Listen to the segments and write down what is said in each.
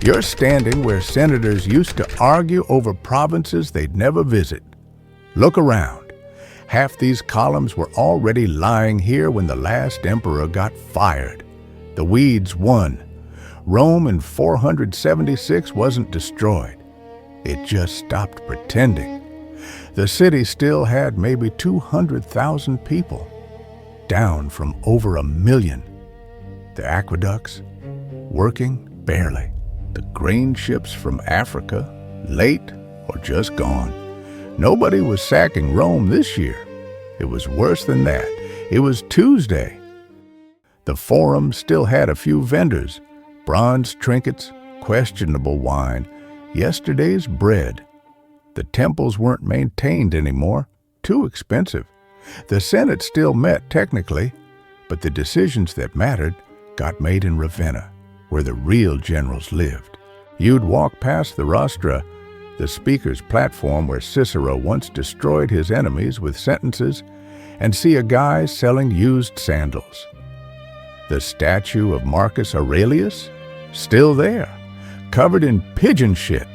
You're standing where senators used to argue over provinces they'd never visit. Look around. Half these columns were already lying here when the last emperor got fired. The weeds won. Rome in 476 wasn't destroyed. It just stopped pretending. The city still had maybe 200,000 people, down from over 1 million. The aqueducts, working barely. The grain ships from Africa, late or just gone. Nobody was sacking Rome this year. It was worse than that. It was Tuesday. The Forum still had a few vendors, bronze trinkets, questionable wine, yesterday's bread. The temples weren't maintained anymore, too expensive. The Senate still met technically, but the decisions that mattered got made in Ravenna, where the real generals lived. You'd walk past the rostra, the speaker's platform where Cicero once destroyed his enemies with sentences, and see a guy selling used sandals. The statue of Marcus Aurelius? Still there, covered in pigeon shit.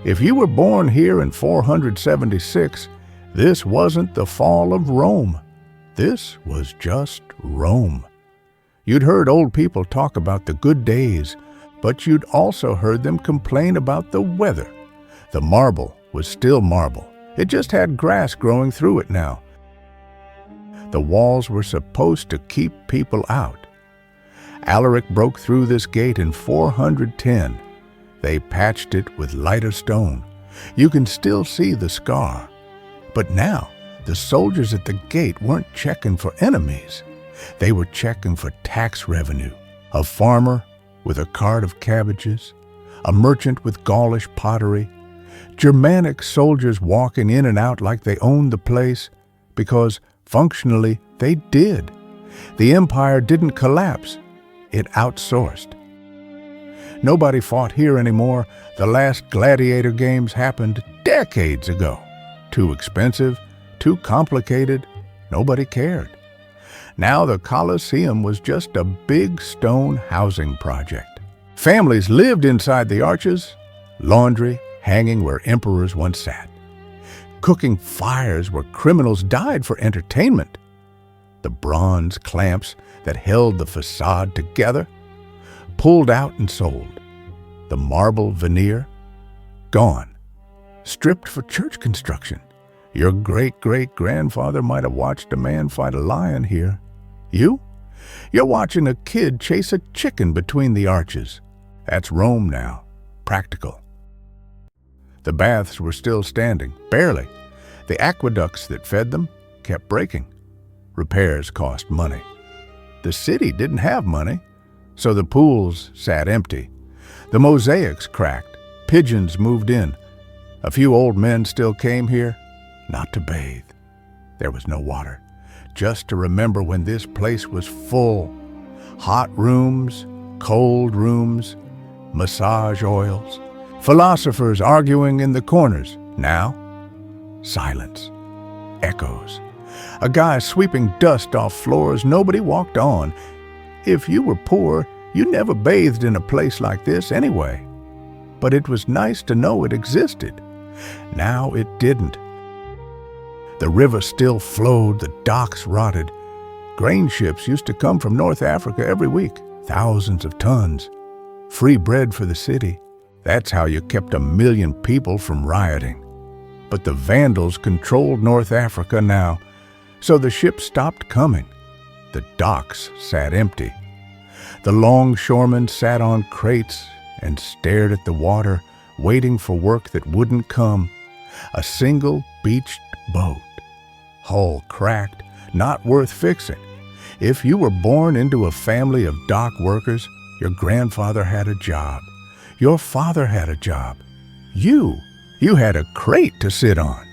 If you were born here in 476, this wasn't the fall of Rome. This was just Rome. You'd heard old people talk about the good days, but you'd also heard them complain about the weather. The marble was still marble. It just had grass growing through it now. The walls were supposed to keep people out. Alaric broke through this gate in 410. They patched it with lighter stone. You can still see the scar. But now, the soldiers at the gate weren't checking for enemies. They were checking for tax revenue. A farmer with a cart of cabbages, a merchant with Gaulish pottery, Germanic soldiers walking in and out like they owned the place, because functionally they did. The empire didn't collapse. It outsourced. Nobody fought here anymore. The last gladiator games happened decades ago. Too expensive, too complicated, nobody cared. Now the Colosseum was just a big stone housing project. Families lived inside the arches, laundry hanging where emperors once sat, cooking fires where criminals died for entertainment. The bronze clamps that held the facade together, pulled out and sold. The marble veneer, gone, stripped for church construction. Your great-great-grandfather might have watched a man fight a lion here. You're watching a kid chase a chicken between the arches. That's Rome now, practical. The baths were still standing, barely. The aqueducts that fed them kept breaking. Repairs cost money. The city didn't have money, so the pools sat empty. The mosaics cracked. Pigeons moved in. A few old men still came here, not to bathe. There was no water, just to remember when this place was full. Hot rooms, cold rooms, massage oils, philosophers arguing in the corners. Now, silence, echoes. A guy sweeping dust off floors nobody walked on. If you were poor, you never bathed in a place like this anyway. But it was nice to know it existed. Now it didn't. The river still flowed, the docks rotted. Grain ships used to come from North Africa every week, thousands of tons. Free bread for the city. That's how you kept 1 million people from rioting. But the Vandals controlled North Africa now, so the ships stopped coming. The docks sat empty. The longshoremen sat on crates and stared at the water, waiting for work that wouldn't come. A single beached boat. Hull cracked, not worth fixing. If you were born into a family of dock workers, your grandfather had a job. Your father had a job. You had a crate to sit on.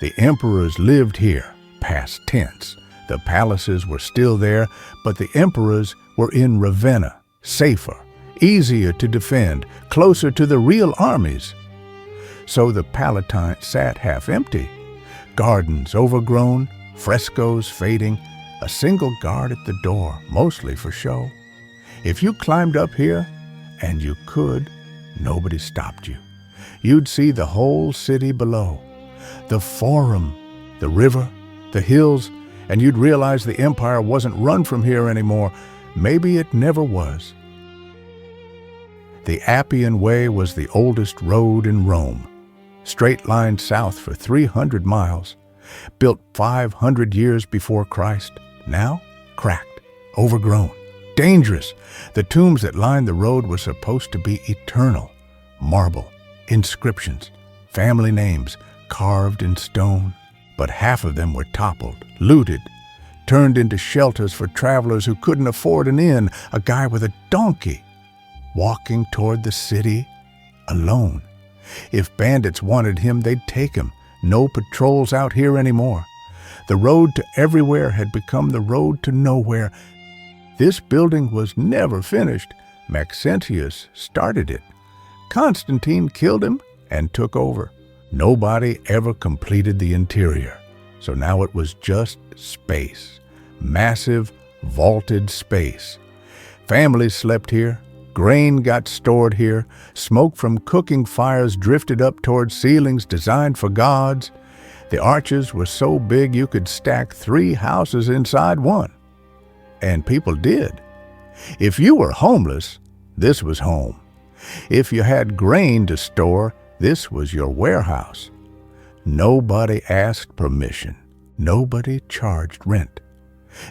The emperors lived here, past tense. The palaces were still there, but the emperors were in Ravenna, safer, easier to defend, closer to the real armies. So the Palatine sat half empty. Gardens overgrown, frescoes fading, a single guard at the door, mostly for show. If you climbed up here, and you could, nobody stopped you. You'd see the whole city below, the Forum, the river, the hills, and you'd realize the empire wasn't run from here anymore. Maybe it never was. The Appian Way was the oldest road in Rome, straight line south for 300 miles, built 500 years before Christ, now cracked, overgrown, dangerous. The tombs that lined the road were supposed to be eternal, marble, inscriptions, family names carved in stone. But half of them were toppled, looted, turned into shelters for travelers who couldn't afford an inn. A guy with a donkey walking toward the city alone. If bandits wanted him, they'd take him. No patrols out here anymore. The road to everywhere had become the road to nowhere. This building was never finished. Maxentius started it. Constantine killed him and took over. Nobody ever completed the interior. So now it was just space. Massive, vaulted space. Families slept here. Grain got stored here. Smoke from cooking fires drifted up toward ceilings designed for gods. The arches were so big you could stack 3 houses inside one. And people did. If you were homeless, this was home. If you had grain to store, this was your warehouse. Nobody asked permission. Nobody charged rent.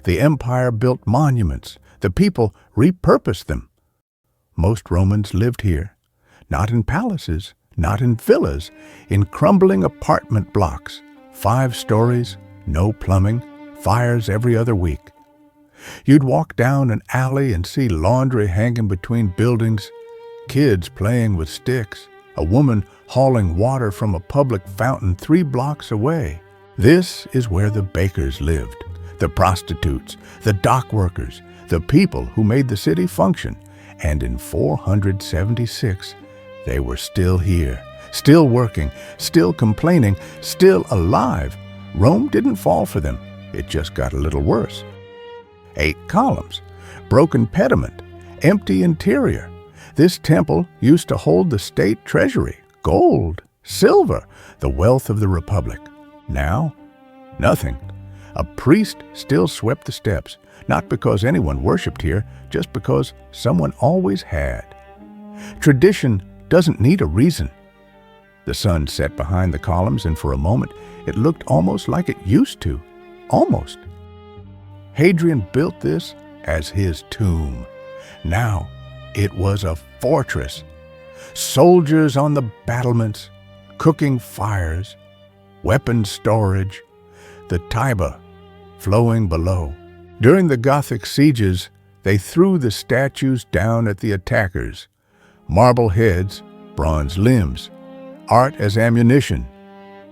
The empire built monuments. The people repurposed them. Most Romans lived here, not in palaces, not in villas, in crumbling apartment blocks, 5 stories, no plumbing, fires every other week. You'd walk down an alley and see laundry hanging between buildings, kids playing with sticks, a woman hauling water from a public fountain 3 blocks away. This is where the bakers lived, the prostitutes, the dock workers, the people who made the city function. And in 476, they were still here, still working, still complaining, still alive. Rome didn't fall for them. It just got a little worse. 8 columns, broken pediment, empty interior. This temple used to hold the state treasury, gold, silver, the wealth of the republic. Now, nothing. A priest still swept the steps, not because anyone worshipped here, just because someone always had. Tradition doesn't need a reason. The sun set behind the columns, and for a moment it looked almost like it used to. Almost. Hadrian built this as his tomb. Now it was a fortress. Soldiers on the battlements, cooking fires, weapon storage, the Tiber flowing below. During the Gothic sieges, they threw the statues down at the attackers. Marble heads, bronze limbs, art as ammunition.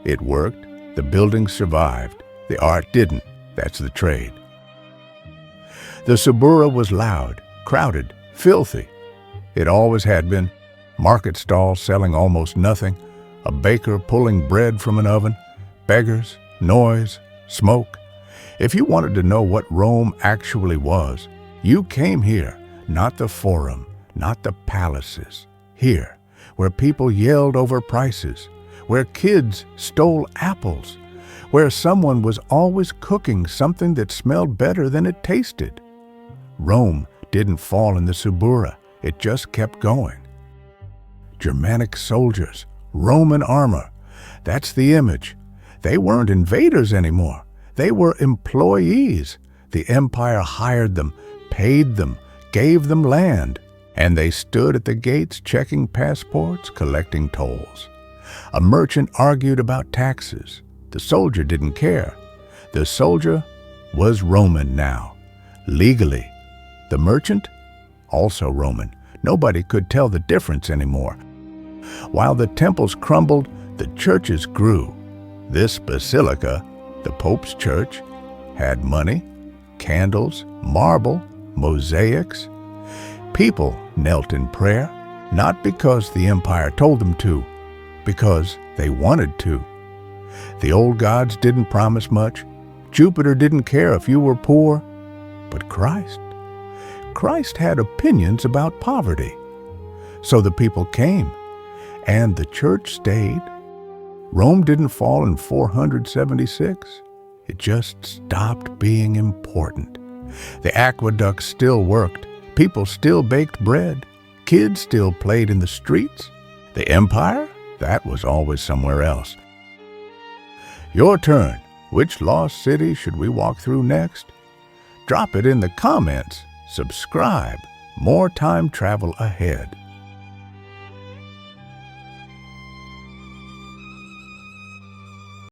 It worked. The building survived. The art didn't. That's the trade. The Suburra was loud, crowded, filthy. It always had been. Market stalls selling almost nothing, a baker pulling bread from an oven, beggars, noise, smoke. If you wanted to know what Rome actually was, you came here, not the Forum, not the palaces. Here, where people yelled over prices, where kids stole apples, where someone was always cooking something that smelled better than it tasted. Rome didn't fall in the Suburra, it just kept going. Germanic soldiers, Roman armor, that's the image. They weren't invaders anymore. They were employees. The empire hired them, paid them, gave them land, and they stood at the gates checking passports, collecting tolls. A merchant argued about taxes. The soldier didn't care. The soldier was Roman now, legally. The merchant, also Roman. Nobody could tell the difference anymore. While the temples crumbled, the churches grew. This basilica, the Pope's church, had money, candles, marble, mosaics. People knelt in prayer, not because the empire told them to, because they wanted to. The old gods didn't promise much. Jupiter didn't care if you were poor. But Christ had opinions about poverty. So the people came, and the church stayed. Rome didn't fall in 476. It just stopped being important. The aqueducts still worked. People still baked bread. Kids still played in the streets. The empire? That was always somewhere else. Your turn. Which lost city should we walk through next? Drop it in the comments. Subscribe. More time travel ahead.